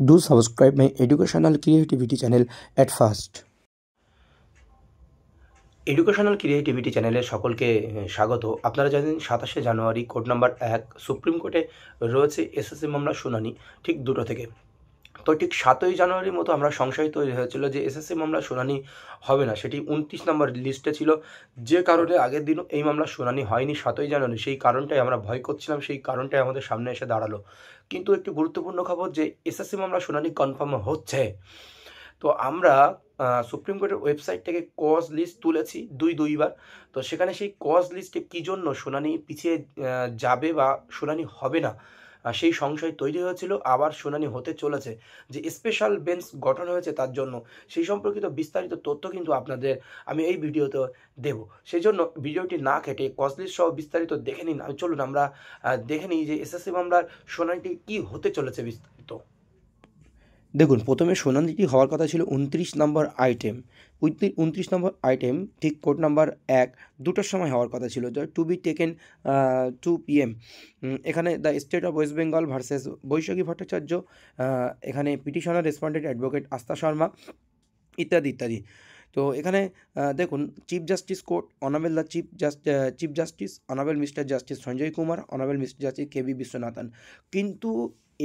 Do subscribe my educational creativity channel at first. Educational creativity চ্যানেলে সকলকে স্বাগত। আপনারা জানেন ২৭শে জানুয়ারি কোড নাম্বার ১ সুপ্রিম কোর্টে রয়েছে এসএসসি মামলার শুনানি ঠিক ২টো থেকে। তো ঠিক ৭ই জানুয়ারির মতো আমরা সংশয় তৈরি হয়েছিল যে এসএসসি মামলার শুনানি হবে না, সেটি ২৯ নম্বর লিস্টে ছিল, যে কারণে আগের দিনও এই মামলার শুনানি হয়নি ৭ই জানুয়ারি। সেই কারণটাই আমরা ভয় করছিলাম, সেই কারণটাই আমাদের সামনে এসে দাঁড়ালো। কিন্তু একটি গুরুত্বপূর্ণ খবর যে এসএসসি মামলার শুনানি কনফার্ম হচ্ছে। তো আমরা সুপ্রিম কোর্টের ওয়েবসাইট থেকে কজ লিস্ট তুলেছি দুইবার। তো সেখানে সেই কজ লিস্টে কী জন্য শুনানি পিছিয়ে যাবে বা শুনানি হবে না, সেই সংশয় তৈরি হয়েছিল। আবার শুনানি হতে চলেছে, যে স্পেশাল বেঞ্চ গঠন হয়েছে তার জন্য, সেই সম্পর্কিত বিস্তারিত তথ্য কিন্তু আপনাদের আমি এই ভিডিওতে দেব। সেই জন্য ভিডিওটি না কেটে কজ লিস্ট সহ বিস্তারিত দেখে নিন। চলুন আমরা দেখে নিই যে এসএসসি মামলার শুনানিটি কী হতে চলেছে বিস্তারিত। দেখুন, প্রথমে শুনানিটি হওয়ার কথা ছিল ২৯ নম্বর আইটেম। ২৯ নম্বর আইটেম ঠিক কোড নাম্বার ১ দুটোর সময় হওয়ার কথা ছিল, টু বি টেকেন 2 PM। এখানে the state of West Bengal versus Baishakhi Bhattacharya, এখানে পিটিশনার রেসপন্ডেন্ট অ্যাডভোকেট আস্থা শর্মা, ইত্যাদি ইত্যাদি। তো এখানে দেখুন, chief justice court honourable the chief justice honourable mister justice Sanjay Kumar, honourable mister justice KB Viswanathan. কিন্তু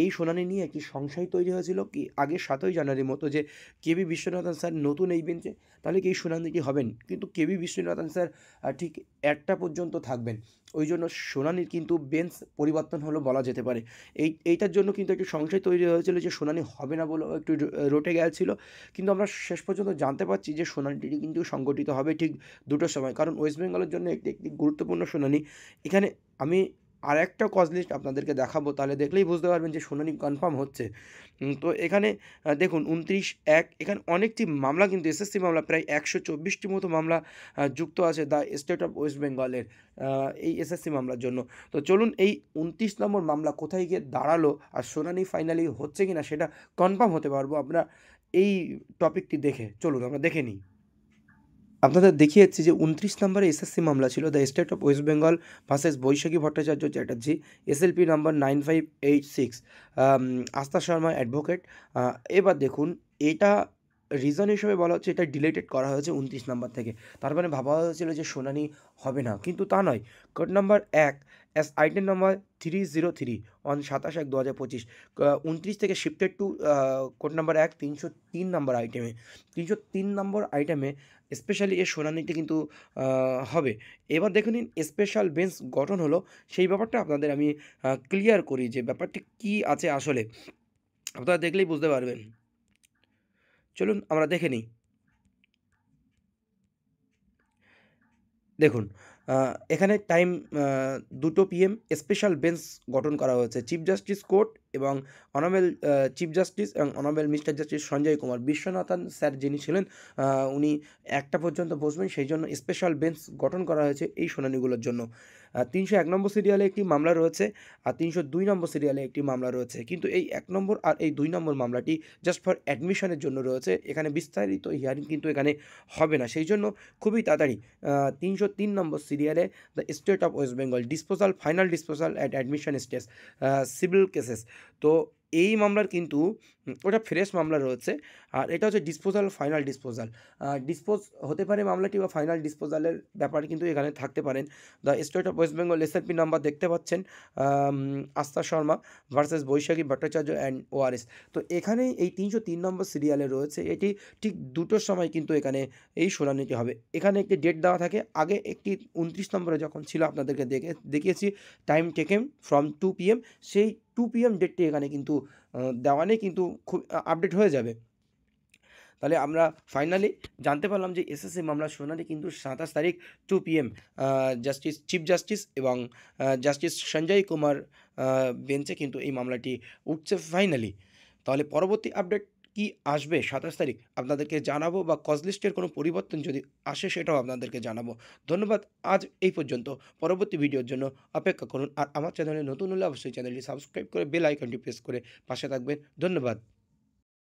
এই শুনানি নিয়ে একটি সংশয় তৈরি হয়েছিল কি আগে ৭ই জানুয়ারির মতো, যে কেবি বিশ্বনাথন স্যার নতুন এই বেঞ্চে, তাহলে কি এই শুনানিটি হবেন? কিন্তু কেবি বিশ্বনাথন স্যার ঠিক ১টা পর্যন্ত থাকবেন। ওই জন্য শুনানির কিন্তু বেঞ্চ পরিবর্তন হলো বলা যেতে পারে। এইটার জন্য কিন্তু একটি সংশয় তৈরি হয়েছিল যে শুনানি হবে না বলেও একটু রটে গেছিলো। কিন্তু আমরা শেষ পর্যন্ত জানতে পারছি যে শুনানিটি কিন্তু সংগঠিত হবে ঠিক ২টোর সময়, কারণ ওয়েস্ট বেঙ্গলের জন্য একটি গুরুত্বপূর্ণ শুনানি। এখানে আমি আরেকটা কজ লিস্ট আপনাদেরকে দেখাবো, তাহলে দেখলেই বুঝতে পারবেন যে শুনানি কনফার্ম হচ্ছে। তো এখানে দেখুন ২৯/১, এখানে অনেকটি মামলা কিন্তু এসএসসি মামলা, প্রায় ১২৪টি মতো মামলা যুক্ত আছে দ্য স্টেট অফ ওয়েস্ট বেঙ্গলের এই এসএসসি মামলার জন্য। তো চলুন এই ২৯ নম্বর মামলা কোথায় গিয়ে দাঁড়ালো আর শুনানি ফাইনালি হচ্ছে কি না সেটা কনফার্ম হতে পারবো আমরা এই টপিকটি দেখে। চলুন আমরা দেখে নিই। আপনাদের দেখিয়ে যাচ্ছি যে ২৯ নম্বরে এসএসসি মামলা ছিল the state of West Bengal versus Baishakhi Bhattacharya Chatterjee, SLP number 9586, Astha Sharma advocate. এবার দেখুন, এটা রিজন হিসেবে বলা হচ্ছে এটা ডিলেটেড করা হয়েছে ২৯ নম্বর থেকে। তার মানে ভাবা হয়েছিল যে শুনানি হবে না, কিন্তু তা নয়। Code number ১ as item number 303 on ২৭/১/২০২৫, ২৯ থেকে শিফটেড টু কোড নাম্বার ১ ৩০৩ নম্বর আইটেমে। ৩০৩ নম্বর আইটেমে স্পেশালি এর শুনানিটি কিন্তু হবে। এবার দেখে নিন স্পেশাল বেঞ্চ গঠন হলো, সেই ব্যাপারটা আপনাদের আমি ক্লিয়ার করি যে ব্যাপারটি কী আছে আসলে। আপনারা দেখলেই বুঝতে পারবেন। চলুন আমরা দেখে নিই। দেখুন, এখানে টাইম ২টো PM স্পেশাল বেঞ্চ গঠন করা হয়েছে। চিফ জাস্টিস কোর্ট এবং অনারেবল চিফ জাস্টিস এবং honourable mister justice Sanjay Kumar Viswanathan sir যিনি ছিলেন, উনি ১টা পর্যন্ত বসবেন, সেই জন্য স্পেশাল বেঞ্চ গঠন করা হয়েছে এই শুনানিগুলোর জন্য। ৩০১ নম্বর সিরিয়ালে একটি মামলা রয়েছে আর ৩০২ নম্বর সিরিয়ালে একটি মামলা রয়েছে, কিন্তু এই ১ নম্বর আর এই ২ নম্বর মামলাটি জাস্ট ফর অ্যাডমিশনের জন্য রয়েছে। এখানে বিস্তারিত হিয়ারিং কিন্তু এখানে হবে না, সেই জন্য খুবই তাড়াতাড়ি ৩০৩ নম্বর সিরিয়ালে the state of West Bengal disposal final disposal at admission stage civil cases. তো এই মামলার কিন্তু ওটা ফ্রেশ মামলা রয়েছে, আর এটা হচ্ছে ডিসপোজাল ফাইনাল ডিসপোজাল। ডিসপোজ হতে পারে মামলাটি বা ফাইনাল ডিসপোজালের ব্যাপারে কিন্তু এখানে থাকতে পারেন। The state of West Bengal SLP number দেখতে পাচ্ছেন, Astha Sharma versus Baishakhi Bhattacharya and ORS. তো এখানে এই ৩০৩ নম্বর সিরিয়ালে রয়েছে, এটি ঠিক ২টোর সময় কিন্তু এখানে এই শুনানিটি হবে। এখানে একটি ডেট দেওয়া থাকে, আগে একটি ২৯ নম্বরে যখন ছিল আপনাদেরকে দেখিয়েছি টাইম টেকেন ফ্রম 2 PM, সেই 2 PM ডেটটি এখানে কিন্তু দেওয়া নেই, কিন্তু খুব আপডেট হয়ে যাবে। তাহলে আমরা ফাইনালি জানতে পারলাম যে এসএসসি মামলার শুনানি কিন্তু ২৭ তারিখ 2 PM জাস্টিস চিফ জাস্টিস এবং জাস্টিস সঞ্জয় কুমার বেঞ্চে কিন্তু এই মামলাটি উঠছে ফাইনালি। তাহলে পরবর্তী আপডেট কি আসবে ২৭ তারিখ আপনাদেরকে জানাবো, বা কজ লিস্টের কোনো পরিবর্তন যদি আসে সেটাও আপনাদেরকে জানাবো। ধন্যবাদ, আজ এই পর্যন্ত। পরবর্তী ভিডিওর জন্য অপেক্ষা করুন, আর আমার চ্যানেলে নতুন হলে অবশ্যই চ্যানেলটি সাবস্ক্রাইব করে বেল আইকনটি প্রেস করে পাশে থাকবেন। ধন্যবাদ।